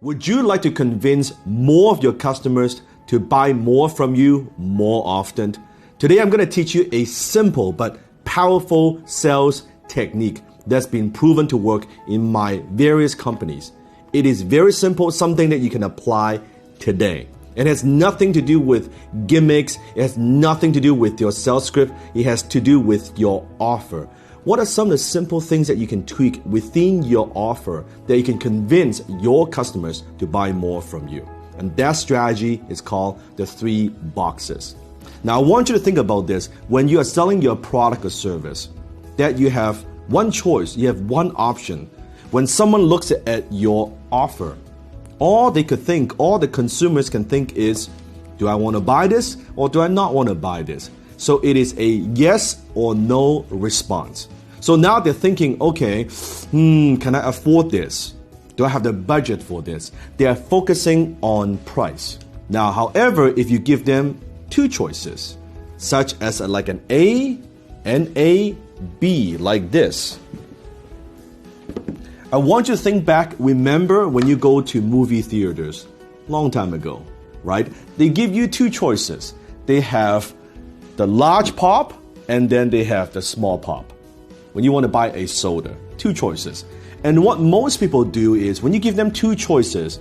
Would you like to convince more of your customers to buy more from you more often? Today I'm going to teach you a simple but powerful sales technique that's been proven to work in my various companies. It is very simple, something that you can apply today. It has nothing to do with gimmicks. It has nothing to do with your sales script. It has to do with your offer. What are some of the simple things that you can tweak within your offer that you can convince your customers to buy more from you? And that strategy is called the 3 boxes. Now, I want you to think about this when you are selling your product or service, that you have one choice, you have one option. When someone looks at your offer, all they could think, all the consumers can think is, do I want to buy this or do I not want to buy this? So it is a yes or no response. So now they're thinking, okay, can I afford this? Do I have the budget for this? They are focusing on price. Now, however, if you give them 2 choices, such as like an A and a B, like this, I want you to think back. Remember when you go to movie theaters, long time ago, right? They give you 2 choices. They have the large pop, and then they have the small pop. When you want to buy a soda, 2 choices. And what most people do is when you give them 2 choices,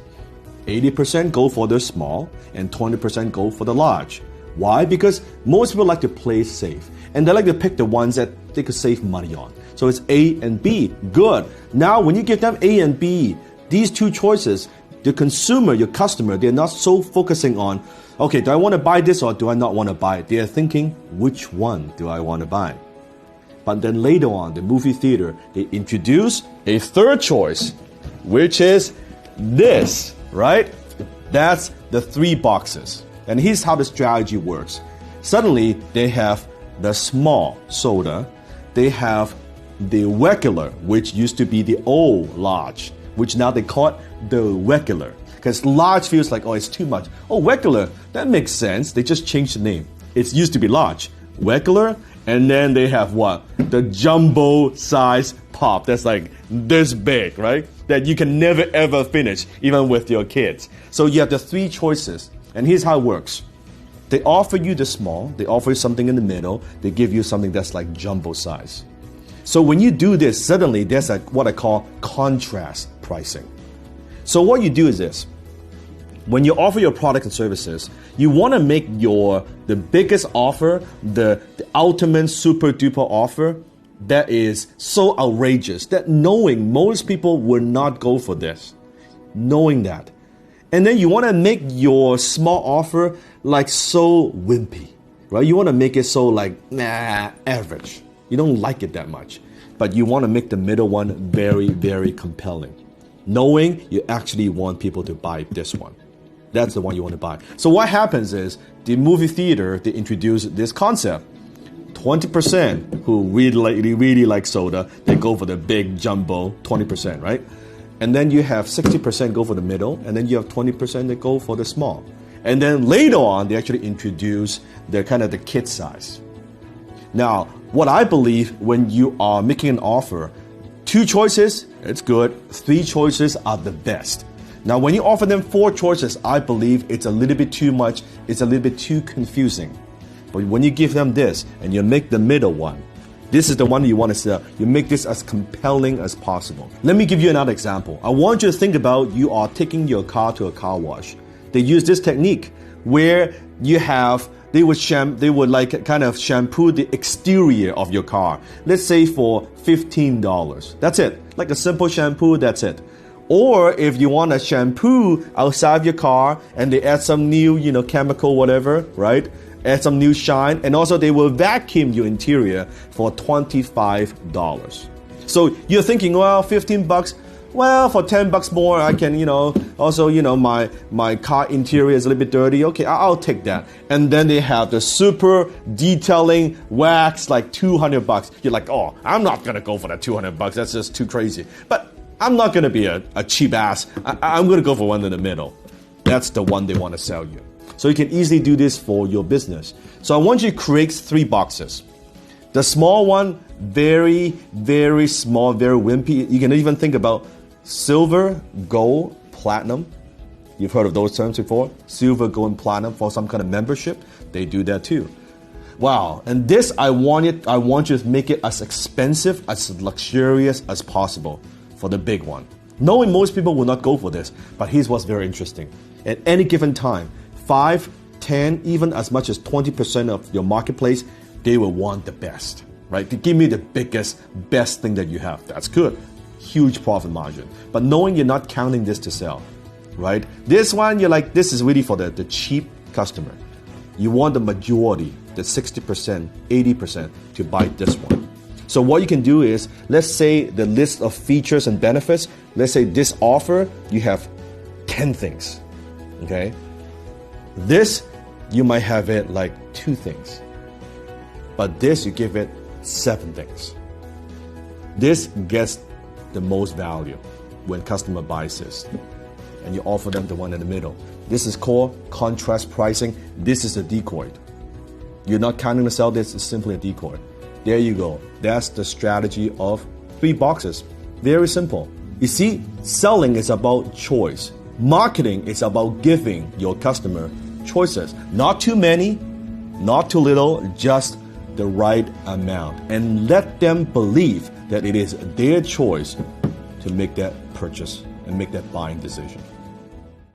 80% go for the small and 20% go for the large. Why? Because most people like to play safe, and they like to pick the ones that they could save money on. So it's A and B. Good. Now, when you give them A and B, these 2 choices, the consumer, your customer, they're not so focusing on, okay, do I want to buy this or do I not want to buy it? They're thinking, which one do I want to buy? But then later on, the movie theater, they introduce a 3rd choice, which is this, right? That's the 3 boxes. And here's how the strategy works. Suddenly, they have the small soda. They have the regular, which used to be the old large, which now they call it the regular. Because large feels like, oh, it's too much. Oh, regular, that makes sense. They just changed the name. It used to be large, regular, and then they have what? The jumbo size pop. That's like this big, right? That you can never ever finish, even with your kids. So you have the 3 choices. And here's how it works. They offer you the small, they offer you something in the middle, they give you something that's like jumbo size. So when you do this, suddenly there's what I call contrast pricing. So what you do is this. When you offer your product and services, you want to make the biggest offer, the ultimate super duper offer that is so outrageous that knowing most people will not go for this. Knowing that. And then you want to make your small offer like so wimpy, right? You want to make it so like, average. You don't like it that much. But you want to make the middle one very, very compelling. Knowing you actually want people to buy this one. That's the one you want to buy. So what happens is, the movie theater, they introduce this concept. 20% who really like soda, they go for the big jumbo, 20%, right? And then you have 60% go for the middle, and then you have 20% that go for the small. And then later on, they actually introduce the kind of the kid size. Now, what I believe when you are making an offer, 2 choices, it's good. 3 choices are the best. Now, when you offer them 4 choices, I believe it's a little bit too much. It's a little bit too confusing. But when you give them this and you make the middle one, this is the one you want to sell. You make this as compelling as possible. Let me give you another example. I want you to think about you are taking your car to a car wash. They use this technique where they would like kind of shampoo the exterior of your car. Let's say for $15. That's it. Like a simple shampoo, that's it. Or if you want to shampoo outside your car and they add some new, chemical, whatever, right? Add some new shine, and also they will vacuum your interior for $25. So you're thinking, well, $15, well, for $10 more, I can, also, my car interior is a little bit dirty. Okay, I'll take that. And then they have the super detailing wax, like $200. You're like, oh, I'm not going to go for that $200. That's just too crazy. But I'm not going to be a cheap ass. I'm going to go for one in the middle. That's the one they want to sell you. So you can easily do this for your business. So I want you to create 3 boxes. The small one, very, very small, very wimpy. You can even think about silver, gold, platinum. You've heard of those terms before? Silver, gold, and platinum for some kind of membership. They do that too. Wow. And this, I want you to make it as expensive, as luxurious as possible for the big one. Knowing most people will not go for this, but here's what's very interesting. At any given time, 5, 10, even as much as 20% of your marketplace, they will want the best, right? To give me the biggest, best thing that you have. That's good. Huge profit margin. But knowing you're not counting this to sell, right? This one, you're like, this is really for the cheap customer. You want the majority, the 60%, 80% to buy this one. So what you can do is, let's say the list of features and benefits, let's say this offer, you have 10 things, okay? This, you might have it like 2 things. But this, you give it 7 things. This gets the most value when customer buys this. And you offer them the one in the middle. This is called contrast pricing. This is a decoy. You're not counting to sell this, it's simply a decoy. There you go. That's the strategy of 3 boxes. Very simple. You see, selling is about choice. Marketing is about giving your customer choices. Not too many, not too little, just the right amount. And let them believe that it is their choice to make that purchase and make that buying decision.